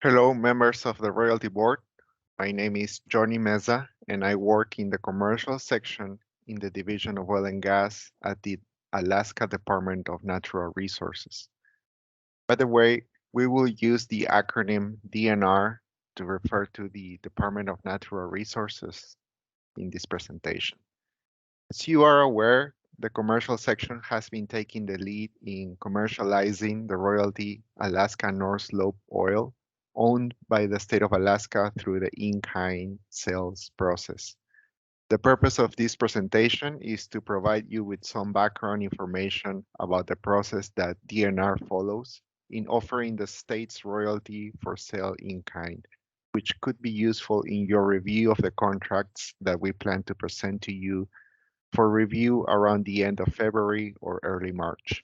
Hello, members of the Royalty Board. My name is Johnny Meza, and I work in the commercial section in the Division of Oil and Gas at the Alaska Department of Natural Resources. By the way, we will use the acronym DNR to refer to the Department of Natural Resources in this presentation. As you are aware, the commercial section has been taking the lead in commercializing the royalty Alaska North Slope oil owned by the state of Alaska through the in-kind sales process. The purpose of this presentation is to provide you with some background information about the process that DNR follows in offering the state's royalty for sale in kind, which could be useful in your review of the contracts that we plan to present to you for review around the end of February or early March.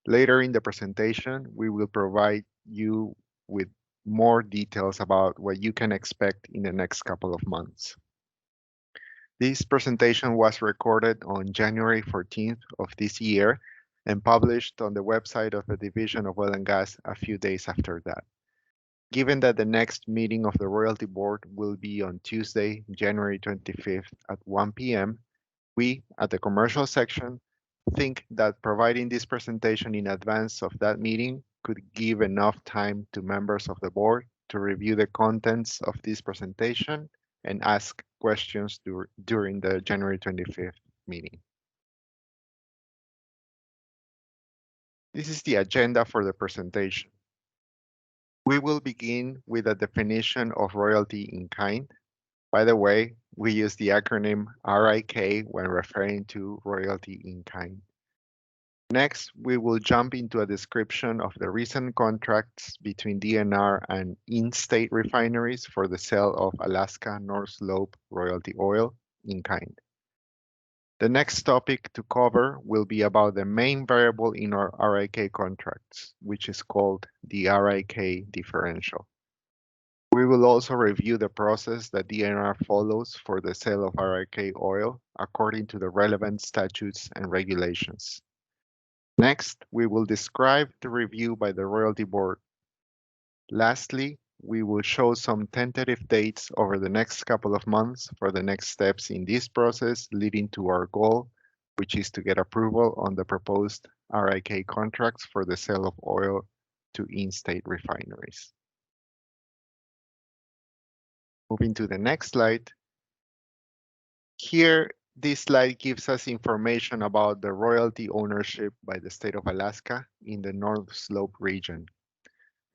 Later in the presentation, we will provide you with more details about what you can expect in the next couple of months. This presentation was recorded on January 14th of this year and published on the website of the Division of Oil and Gas a few days after that. Given that the next meeting of the Royalty Board will be on Tuesday, January 25th at 1 p.m., we, at the commercial section, think that providing this presentation in advance of that meeting could give enough time to members of the board to review the contents of this presentation and ask questions during the January 25th meeting. This is the agenda for the presentation. We will begin with a definition of royalty in kind. By the way, we use the acronym RIK when referring to royalty in kind. Next, we will jump into a description of the recent contracts between DNR and in-state refineries for the sale of Alaska North Slope royalty oil in kind. The next topic to cover will be about the main variable in our RIK contracts, which is called the RIK differential. We will also review the process that DNR follows for the sale of RIK oil according to the relevant statutes and regulations. Next, we will describe the review by the Royalty Board. Lastly, we will show some tentative dates over the next couple of months for the next steps in this process leading to our goal, which is to get approval on the proposed RIK contracts for the sale of oil to in-state refineries. Moving to the next slide. Here, this slide gives us information about the royalty ownership by the state of Alaska in the North Slope region.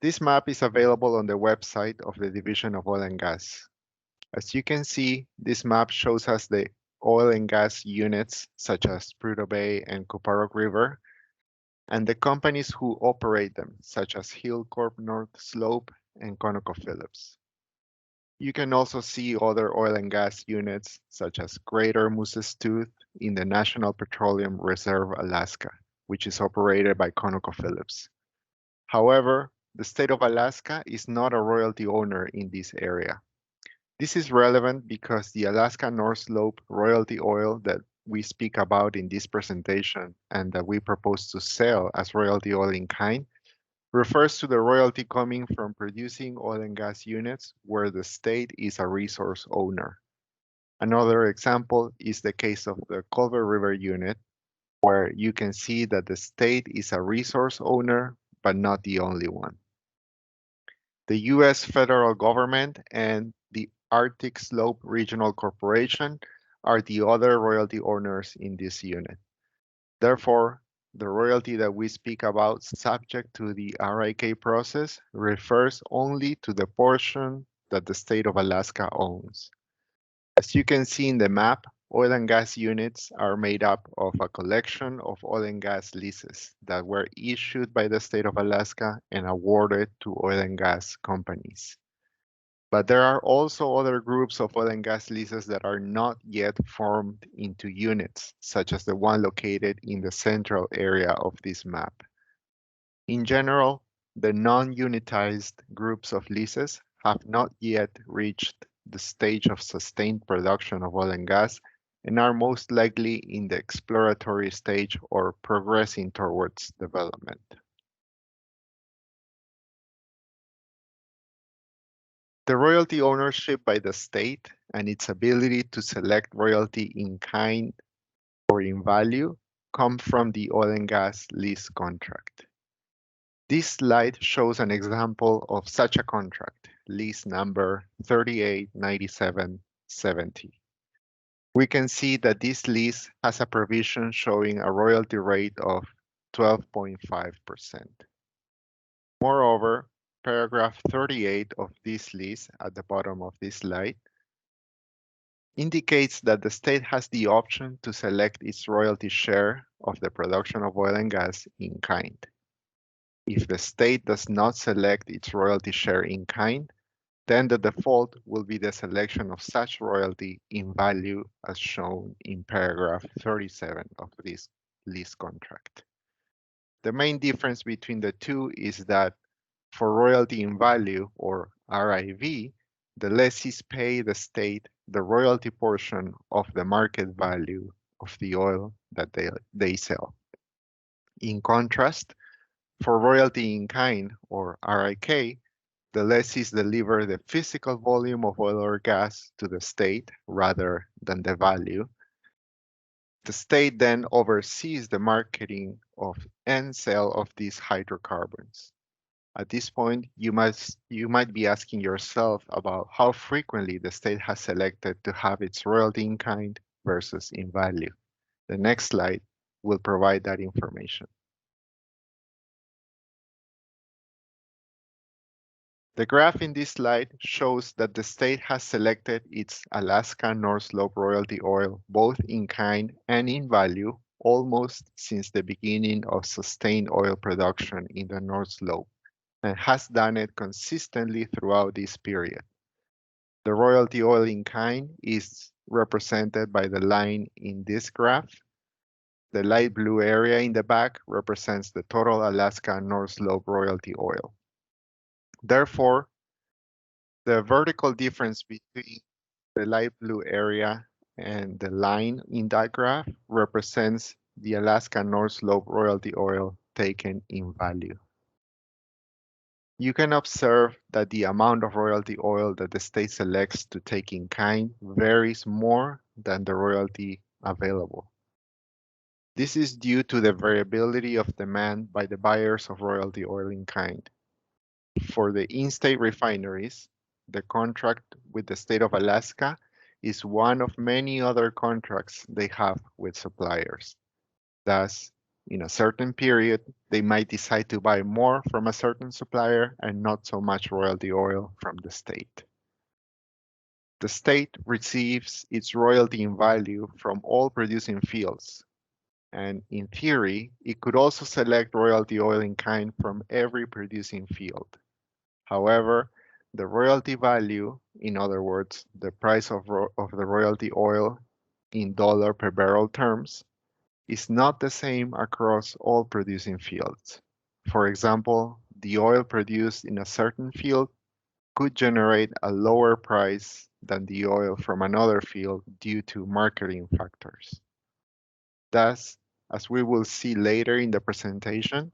This map is available on the website of the Division of Oil and Gas. As you can see, this map shows us the oil and gas units such as Prudhoe Bay and Kuparuk River, and the companies who operate them, such as Hilcorp North Slope and ConocoPhillips. You can also see other oil and gas units such as Greater Moose's Tooth in the National Petroleum Reserve Alaska, which is operated by ConocoPhillips. However, the state of Alaska is not a royalty owner in this area. This is relevant because the Alaska North Slope royalty oil that we speak about in this presentation and that we propose to sell as royalty oil in kind refers to the royalty coming from producing oil and gas units where the state is a resource owner. Another example is the case of the Culver River unit, where you can see that the state is a resource owner, but not the only one. The US federal government and the Arctic Slope Regional Corporation are the other royalty owners in this unit. Therefore, the royalty that we speak about subject to the RIK process refers only to the portion that the state of Alaska owns. As you can see in the map, oil and gas units are made up of a collection of oil and gas leases that were issued by the state of Alaska and awarded to oil and gas companies. But there are also other groups of oil and gas leases that are not yet formed into units, such as the one located in the central area of this map. In general, the non-unitized groups of leases have not yet reached the stage of sustained production of oil and gas and are most likely in the exploratory stage or progressing towards development. The royalty ownership by the state and its ability to select royalty in kind or in value come from the oil and gas lease contract. This slide shows an example of such a contract, lease number 389770. We can see that this lease has a provision showing a royalty rate of 12.5%. Moreover, paragraph 38 of this lease at the bottom of this slide indicates that the state has the option to select its royalty share of the production of oil and gas in kind. If the state does not select its royalty share in kind, then the default will be the selection of such royalty in value as shown in paragraph 37 of this lease contract. The main difference between the two is that for royalty in value, or RIV, the lessees pay the state the royalty portion of the market value of the oil that they sell. In contrast, for royalty in kind, or RIK, the lessees deliver the physical volume of oil or gas to the state rather than the value. The state then oversees the marketing of and sale of these hydrocarbons. At this point, you might be asking yourself about how frequently the state has selected to have its royalty in kind versus in value. The next slide will provide that information. The graph in this slide shows that the state has selected its Alaska North Slope royalty oil both in kind and in value almost since the beginning of sustained oil production in the North Slope, and has done it consistently throughout this period. The royalty oil in kind is represented by the line in this graph. The light blue area in the back represents the total Alaska North Slope royalty oil. Therefore, the vertical difference between the light blue area and the line in that graph represents the Alaska North Slope royalty oil taken in value. You can observe that the amount of royalty oil that the state selects to take in kind varies more than the royalty available. This is due to the variability of demand by the buyers of royalty oil in kind. For the in-state refineries, the contract with the state of Alaska is one of many other contracts they have with suppliers. Thus, in a certain period, they might decide to buy more from a certain supplier and not so much royalty oil from the state. The state receives its royalty in value from all producing fields, and in theory, it could also select royalty oil in kind from every producing field. However, the royalty value, in other words, the price of the royalty oil in dollar per barrel terms, is not the same across all producing fields. For example, the oil produced in a certain field could generate a lower price than the oil from another field due to marketing factors. Thus, as we will see later in the presentation,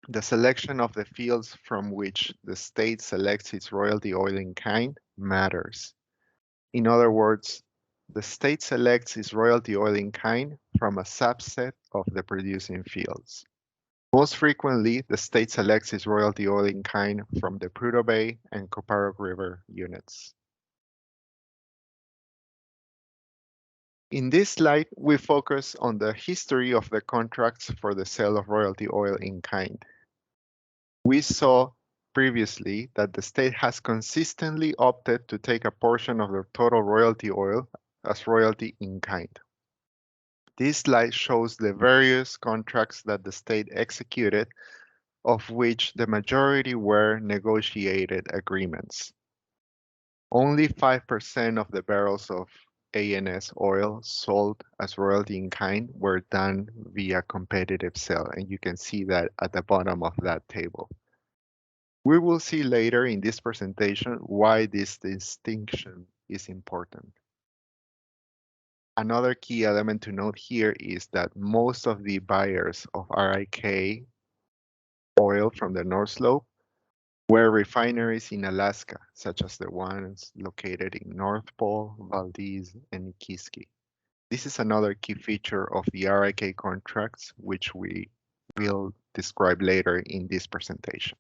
the selection of the fields from which the state selects its royalty oil in kind matters. In other words, the state selects its royalty oil in kind from a subset of the producing fields. Most frequently, the state selects its royalty oil in kind from the Prudhoe Bay and Coparoc River units. In this slide, we focus on the history of the contracts for the sale of royalty oil in kind. We saw previously that the state has consistently opted to take a portion of the total royalty oil as royalty in kind. This slide shows the various contracts that the state executed, of which the majority were negotiated agreements. Only 5% of the barrels of ANS oil sold as royalty in kind were done via competitive sale, and you can see that at the bottom of that table. We will see later in this presentation why this distinction is important. Another key element to note here is that most of the buyers of RIK oil from the North Slope where refineries in Alaska, such as the ones located in North Pole, Valdez, and Nikiski. This is another key feature of the RIK contracts, which we will describe later in this presentation.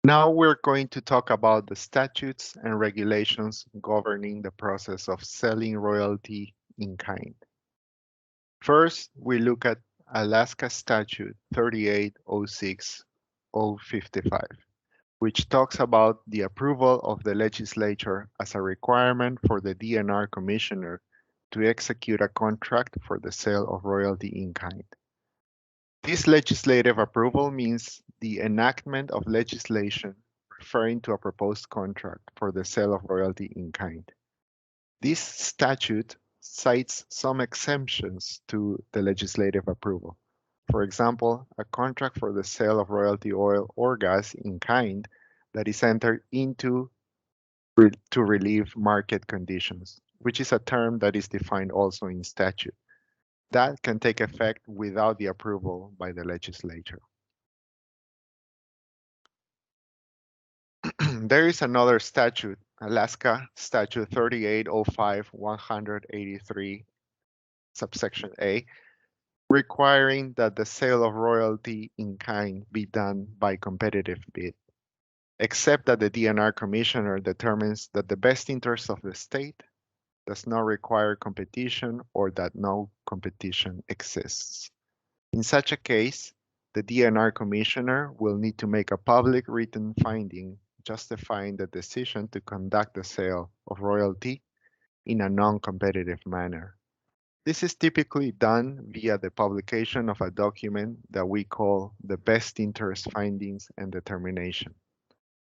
Now we're going to talk about the statutes and regulations governing the process of selling royalty in kind. First, we look at Alaska Statute 3806-055, which talks about the approval of the legislature as a requirement for the DNR commissioner to execute a contract for the sale of royalty in kind. This legislative approval means the enactment of legislation referring to a proposed contract for the sale of royalty in kind. This statute cites some exemptions to the legislative approval. For example, a contract for the sale of royalty oil or gas in kind that is entered into to relieve market conditions, which is a term that is defined also in statute. That can take effect without the approval by the legislature. There is another statute, Alaska Statute 3805-183, subsection A, requiring that the sale of royalty in kind be done by competitive bid, except that the DNR commissioner determines that the best interest of the state does not require competition or that no competition exists. In such a case, the DNR commissioner will need to make a public written finding justifying the decision to conduct the sale of royalty in a non-competitive manner. This is typically done via the publication of a document that we call the best interest findings and determination.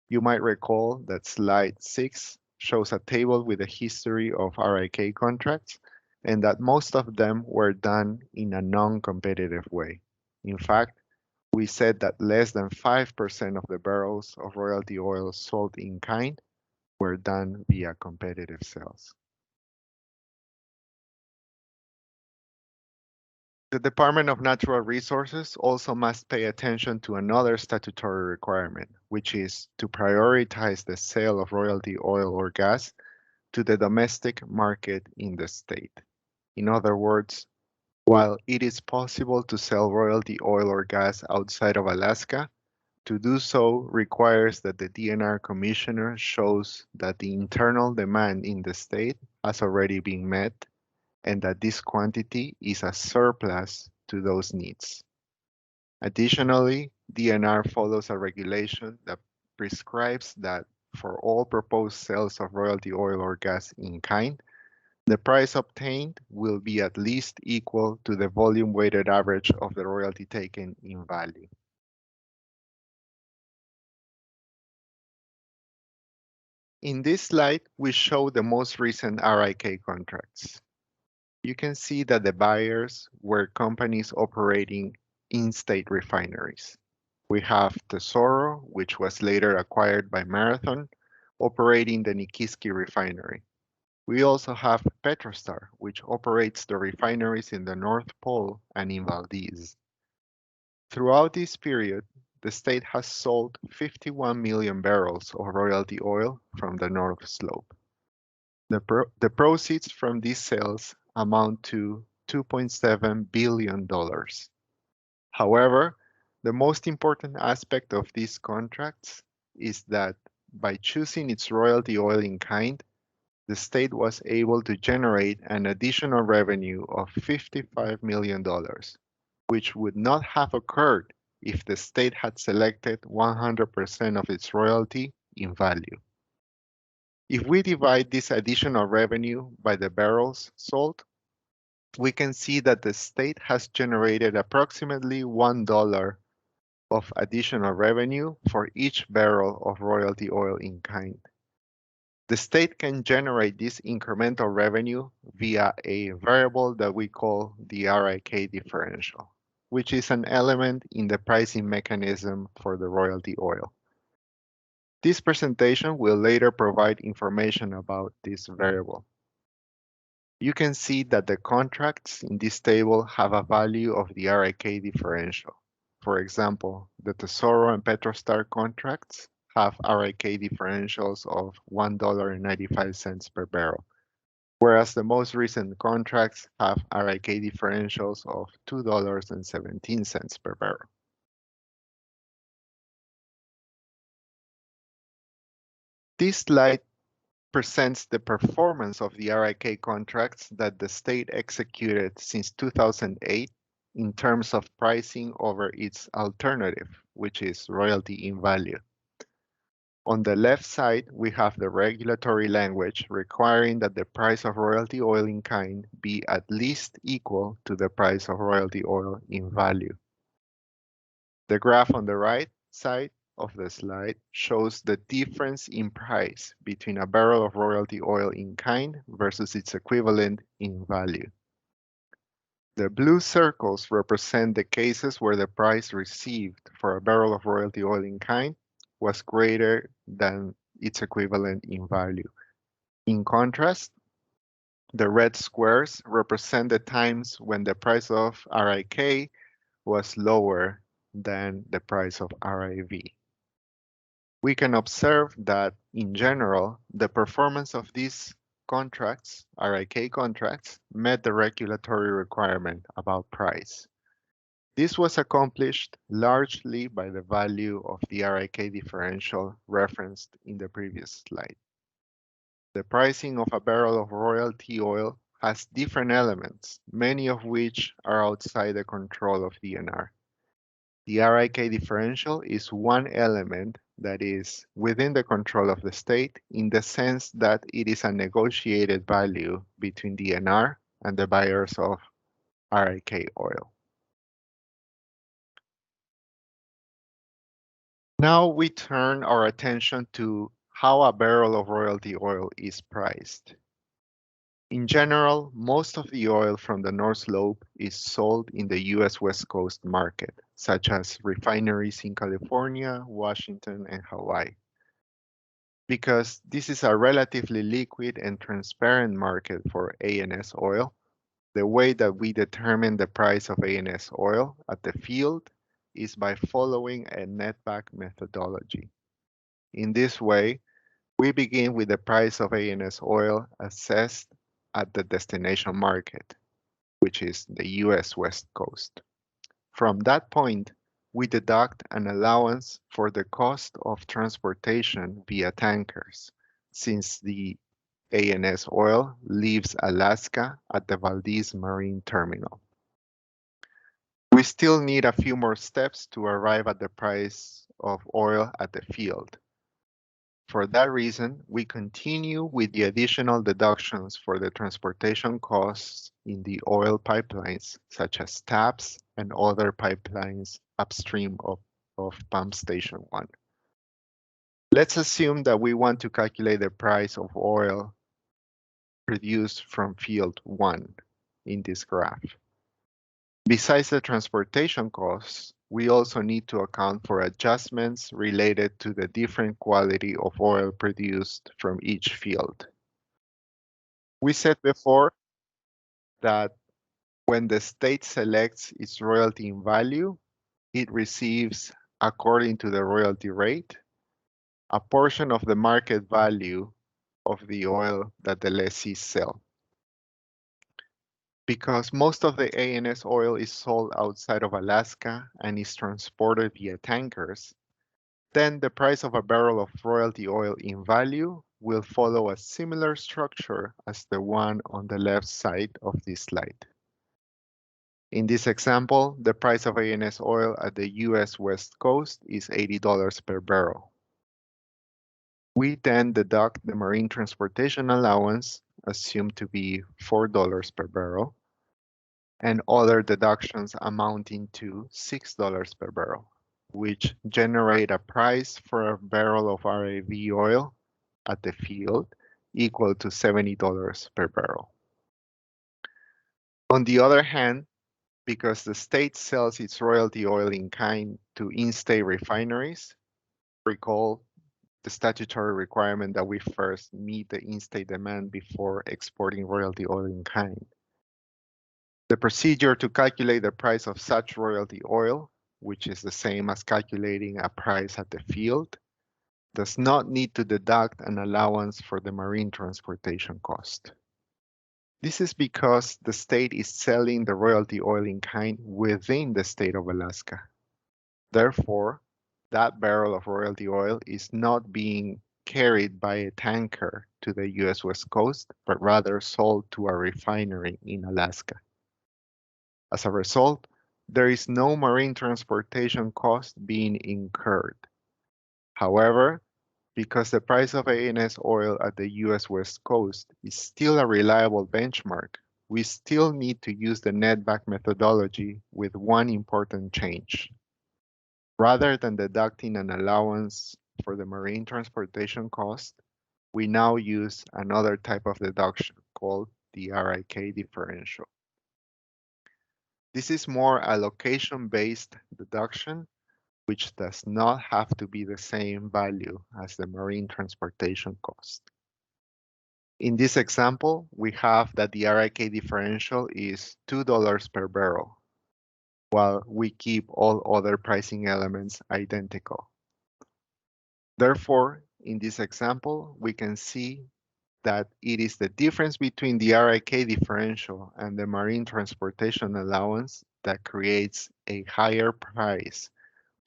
You might recall that slide 6 shows a table with a history of RIK contracts and that most of them were done in a non-competitive way. In fact, we said that less than 5% of the barrels of royalty oil sold in kind were done via competitive sales. The Department of Natural Resources also must pay attention to another statutory requirement, which is to prioritize the sale of royalty oil or gas to the domestic market in the state. In other words, while it is possible to sell royalty oil or gas outside of Alaska, to do so requires that the DNR commissioner shows that the internal demand in the state has already been met and that this quantity is a surplus to those needs. Additionally, DNR follows a regulation that prescribes that for all proposed sales of royalty oil or gas in kind, the price obtained will be at least equal to the volume weighted average of the royalty taken in value. In this slide, we show the most recent RIK contracts. You can see that the buyers were companies operating in-state refineries. We have Tesoro, which was later acquired by Marathon, operating the Nikiski refinery. We also have Petrostar, which operates the refineries in the North Pole and in Valdez. Throughout this period, the state has sold 51 million barrels of royalty oil from the North Slope. The proceeds from these sales amount to $2.7 billion. However, the most important aspect of these contracts is that by choosing its royalty oil in kind, the state was able to generate an additional revenue of $55 million, which would not have occurred if the state had selected 100% of its royalty in value. If we divide this additional revenue by the barrels sold, we can see that the state has generated approximately $1 of additional revenue for each barrel of royalty oil in kind. The state can generate this incremental revenue via a variable that we call the RIK differential, which is an element in the pricing mechanism for the royalty oil. This presentation will later provide information about this variable. You can see that the contracts in this table have a value of the RIK differential. For example, the Tesoro and Petrostar contracts have RIK differentials of $1.95 per barrel, whereas the most recent contracts have RIK differentials of $2.17 per barrel. This slide presents the performance of the RIK contracts that the state executed since 2008 in terms of pricing over its alternative, which is royalty in value. On the left side, we have the regulatory language requiring that the price of royalty oil in kind be at least equal to the price of royalty oil in value. The graph on the right side of the slide shows the difference in price between a barrel of royalty oil in kind versus its equivalent in value. The blue circles represent the cases where the price received for a barrel of royalty oil in kind was greater than its equivalent in value. In contrast, the red squares represent the times when the price of RIK was lower than the price of RIV. We can observe that, in general, the performance of these contracts, RIK contracts, met the regulatory requirement about price. This was accomplished largely by the value of the RIK differential referenced in the previous slide. The pricing of a barrel of royalty oil has different elements, many of which are outside the control of DNR. The RIK differential is one element that is within the control of the state in the sense that it is a negotiated value between DNR and the buyers of RIK oil. Now we turn our attention to how a barrel of royalty oil is priced. In general, most of the oil from the North Slope is sold in the US West Coast market, such as refineries in California, Washington, and Hawaii. Because this is a relatively liquid and transparent market for ANS oil, the way that we determine the price of ANS oil at the field is by following a netback methodology. In this way, we begin with the price of ANS oil assessed at the destination market, which is the US West Coast. From that point, we deduct an allowance for the cost of transportation via tankers, since the ANS oil leaves Alaska at the Valdez Marine Terminal. We still need a few more steps to arrive at the price of oil at the field. For that reason, we continue with the additional deductions for the transportation costs in the oil pipelines, such as TAPS and other pipelines upstream of Pump Station 1. Let's assume that we want to calculate the price of oil produced from field 1 in this graph. Besides the transportation costs, we also need to account for adjustments related to the different quality of oil produced from each field. We said before that when the state selects its royalty in value, it receives, according to the royalty rate, a portion of the market value of the oil that the lessees sell. Because most of the ANS oil is sold outside of Alaska and is transported via tankers, then the price of a barrel of royalty oil in value will follow a similar structure as the one on the left side of this slide. In this example, the price of ANS oil at the US West Coast is $80 per barrel. We then deduct the marine transportation allowance, assumed to be $4 per barrel, and other deductions amounting to $6 per barrel, which generate a price for a barrel of RIV oil at the field equal to $70 per barrel. On the other hand, because the state sells its royalty oil in kind to in-state refineries, recall the statutory requirement that we first meet the in-state demand before exporting royalty oil in kind. The procedure to calculate the price of such royalty oil which is the same as calculating a price at the field, does not need to deduct an allowance for the marine transportation cost. This is because the state is selling the royalty oil in kind within the state of Alaska. Therefore, that barrel of royalty oil is not being carried by a tanker to the US West Coast, but rather sold to a refinery in Alaska. As a result, there is no marine transportation cost being incurred. However, because the price of ANS oil at the US West Coast is still a reliable benchmark, we still need to use the netback methodology with one important change. Rather than deducting an allowance for the marine transportation cost, we now use another type of deduction called the RIK differential. This is more a location-based deduction, which does not have to be the same value as the marine transportation cost. In this example, we have that the RIK differential is $2 per barrel, while we keep all other pricing elements identical. Therefore, in this example, we can see that it is the difference between the RIK differential and the marine transportation allowance that creates a higher price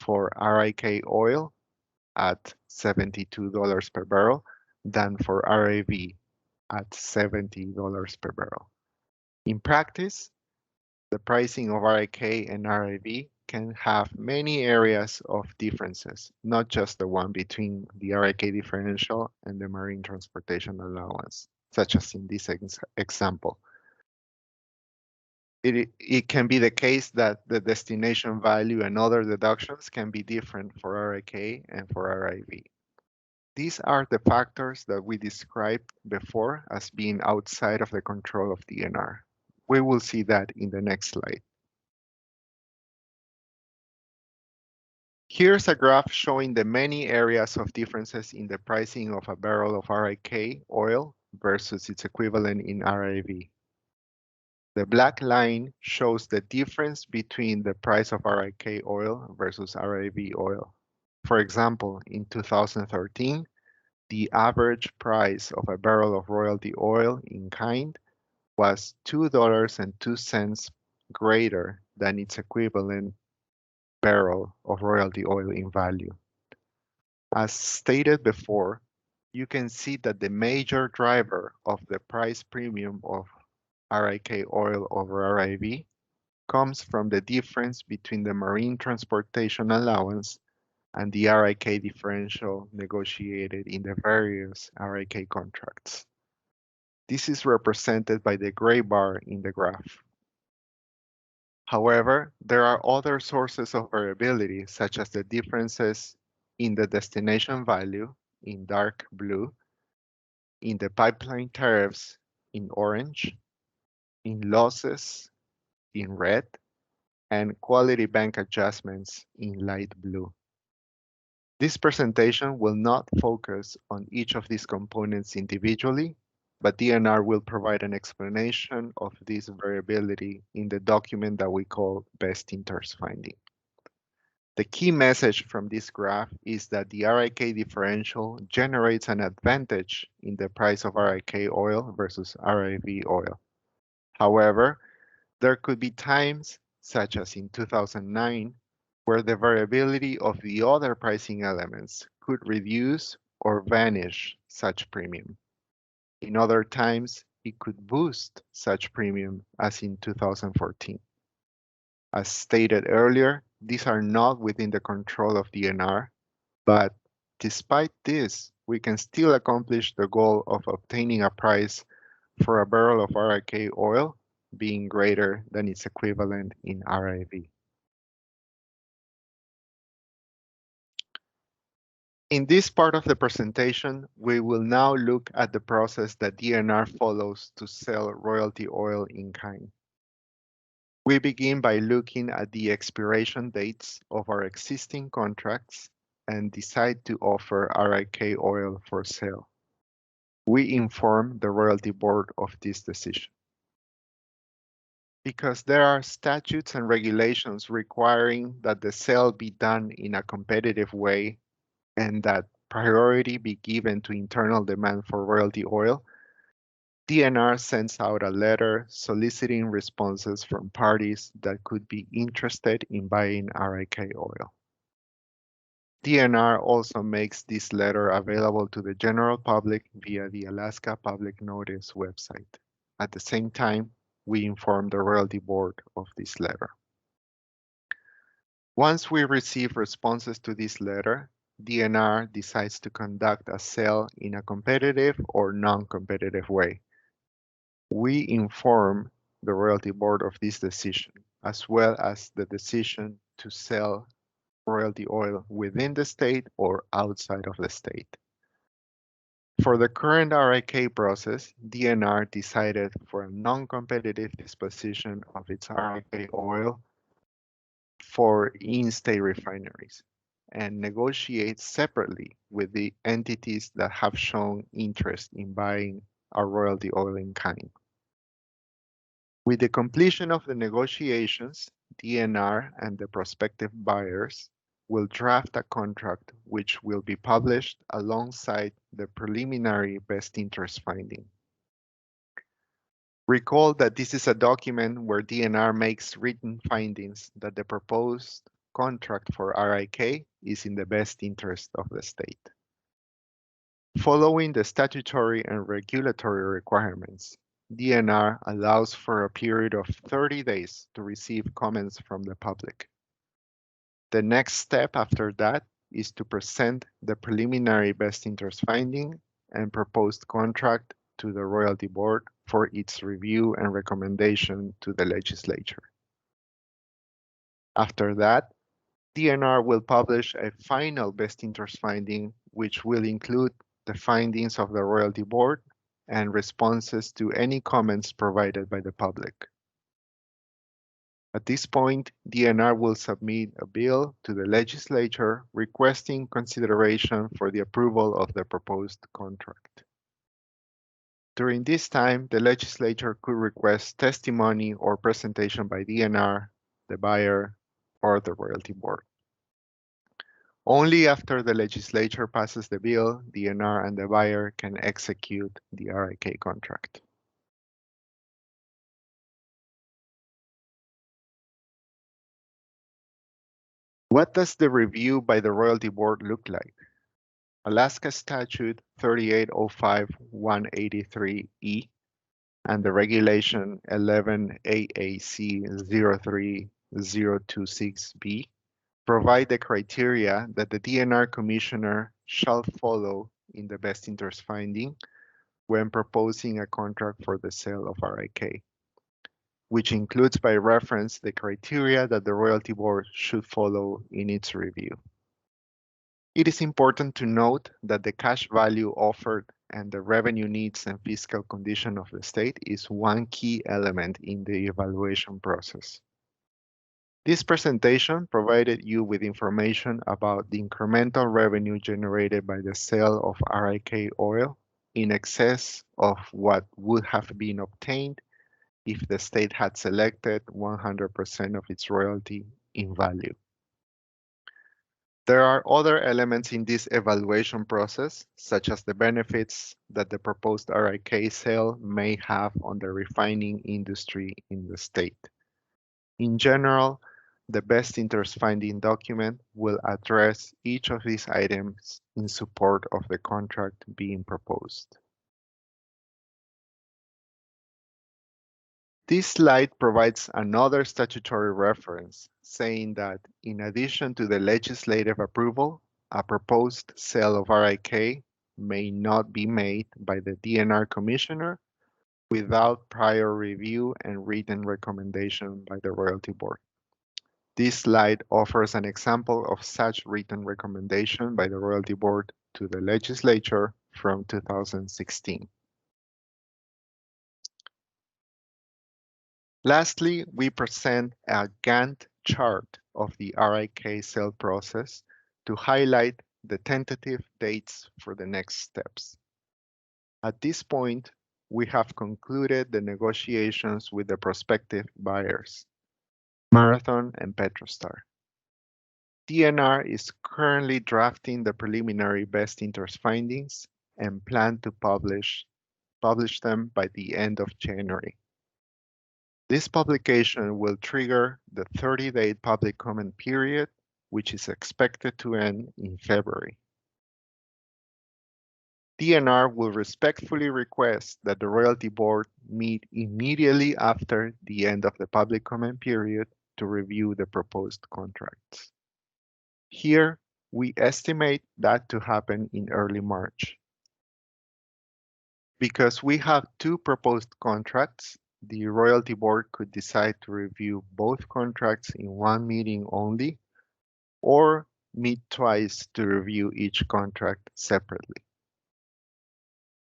for RIK oil at $72 per barrel than for RAV at $70 per barrel. In practice, the pricing of RIK and RAV can have many areas of differences, not just the one between the RIK differential and the marine transportation allowance, such as in this example. It can be the case that the destination value and other deductions can be different for RIK and for RAV. These are the factors that we described before as being outside of the control of DNR. We will see that in the next slide. Here's a graph showing the many areas of differences in the pricing of a barrel of RIK oil versus its equivalent in RAV. The black line shows the difference between the price of RIK oil versus RAV oil. For example, in 2013, the average price of a barrel of royalty oil in kind was $2.02 greater than its equivalent barrel of royalty oil in value. As stated before, you can see that the major driver of the price premium of RIK oil over RIV comes from the difference between the marine transportation allowance and the RIK differential negotiated in the various RIK contracts. This is represented by the gray bar in the graph. However, there are other sources of variability, such as the differences in the destination value in dark blue, in the pipeline tariffs in orange, in losses in red, and quality bank adjustments in light blue. This presentation will not focus on each of these components individually, but DNR will provide an explanation of this variability in the document that we call Best Interest Finding. The key message from this graph is that the RIK differential generates an advantage in the price of RIK oil versus RAV oil. However, there could be times, such as in 2009, where the variability of the other pricing elements could reduce or vanish such premium. In other times, it could boost such premium, as in 2014. As stated earlier, these are not within the control of DNR, but despite this, we can still accomplish the goal of obtaining a price for a barrel of RIK oil being greater than its equivalent in RAV. In this part of the presentation, we will now look at the process that DNR follows to sell royalty oil in kind. We begin by looking at the expiration dates of our existing contracts and decide to offer RIK oil for sale. We inform the royalty board of this decision. Because there are statutes and regulations requiring that the sale be done in a competitive way and that priority be given to internal demand for royalty oil, DNR sends out a letter soliciting responses from parties that could be interested in buying RIK oil. DNR also makes this letter available to the general public via the Alaska Public Notice website. At the same time, we inform the royalty board of this letter. Once we receive responses to this letter, DNR decides to conduct a sale in a competitive or non-competitive way. We inform the royalty board of this decision, as well as the decision to sell royalty oil within the state or outside of the state. For the current RIK process, DNR decided for a non-competitive disposition of its RIK oil for in-state refineries and negotiates separately with the entities that have shown interest in buying our royalty oil in kind. With the completion of the negotiations, DNR and the prospective buyers will draft a contract which will be published alongside the preliminary best interest finding. Recall that this is a document where DNR makes written findings that the proposed contract for RIK is in the best interest of the state. Following the statutory and regulatory requirements, DNR allows for a period of 30 days to receive comments from the public. The next step after that is to present the preliminary best interest finding and proposed contract to the royalty board for its review and recommendation to the legislature. After that, DNR will publish a final best interest finding, which will include the findings of the royalty board and responses to any comments provided by the public. At this point, DNR will submit a bill to the legislature requesting consideration for the approval of the proposed contract. During this time, the legislature could request testimony or presentation by DNR, the buyer, or the royalty board. Only after the legislature passes the bill, DNR and the buyer can execute the RIK contract. What does the review by the royalty board look like? Alaska Statute 3805-183E and the Regulation 11 AAC 03026B provide the criteria that the DNR commissioner shall follow in the best interest finding when proposing a contract for the sale of RIK, which includes by reference the criteria that the royalty board should follow in its review. It is important to note that the cash value offered and the revenue needs and fiscal condition of the state is one key element in the evaluation process. This presentation provided you with information about the incremental revenue generated by the sale of RIK oil in excess of what would have been obtained if the state had selected 100% of its royalty in value. There are other elements in this evaluation process, such as the benefits that the proposed RIK sale may have on the refining industry in the state. In general, the best interest finding document will address each of these items in support of the contract being proposed. This slide provides another statutory reference saying that in addition to the legislative approval, a proposed sale of RIK may not be made by the DNR commissioner without prior review and written recommendation by the royalty board. This slide offers an example of such written recommendation by the royalty board to the legislature from 2016. Lastly, we present a Gantt chart of the RIK sale process to highlight the tentative dates for the next steps. At this point, we have concluded the negotiations with the prospective buyers, Marathon and Petrostar. DNR is currently drafting the preliminary best interest findings and plan to publish them by the end of January. This publication will trigger the 30-day public comment period, which is expected to end in February. DNR will respectfully request that the Royalty Board meet immediately after the end of the public comment period to review the proposed contracts. Here, we estimate that to happen in early March. Because we have two proposed contracts, the Royalty Board could decide to review both contracts in one meeting only, or meet twice to review each contract separately.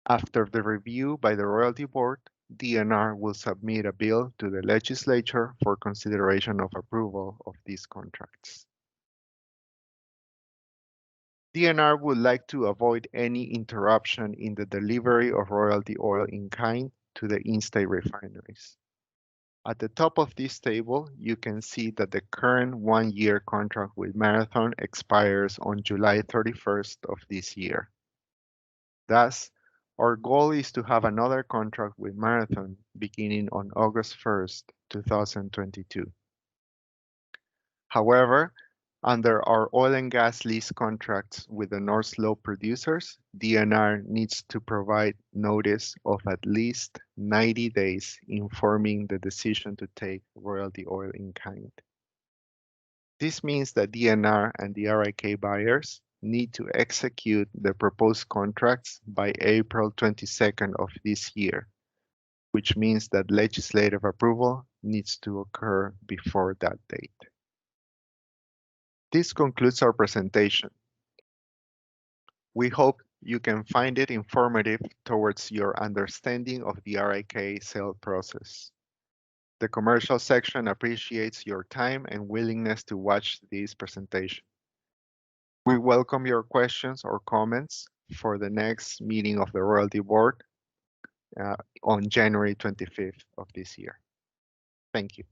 After the review by the Royalty Board, DNR will submit a bill to the legislature for consideration of approval of these contracts. DNR would like to avoid any interruption in the delivery of royalty oil in kind to the in-state refineries. At the top of this table, you can see that the current one-year contract with Marathon expires on July 31st of this year. Thus, our goal is to have another contract with Marathon beginning on August 1st, 2022. However, under our oil and gas lease contracts with the North Slope producers, DNR needs to provide notice of at least 90 days informing the decision to take royalty oil in kind. This means that DNR and the RIK buyers need to execute the proposed contracts by April 22nd of this year, which means that legislative approval needs to occur before that date. This concludes our presentation. We hope you can find it informative towards your understanding of the RIK sale process. The commercial section appreciates your time and willingness to watch this presentation. We welcome your questions or comments for the next meeting of the Royalty Board on January 25th of this year. Thank you.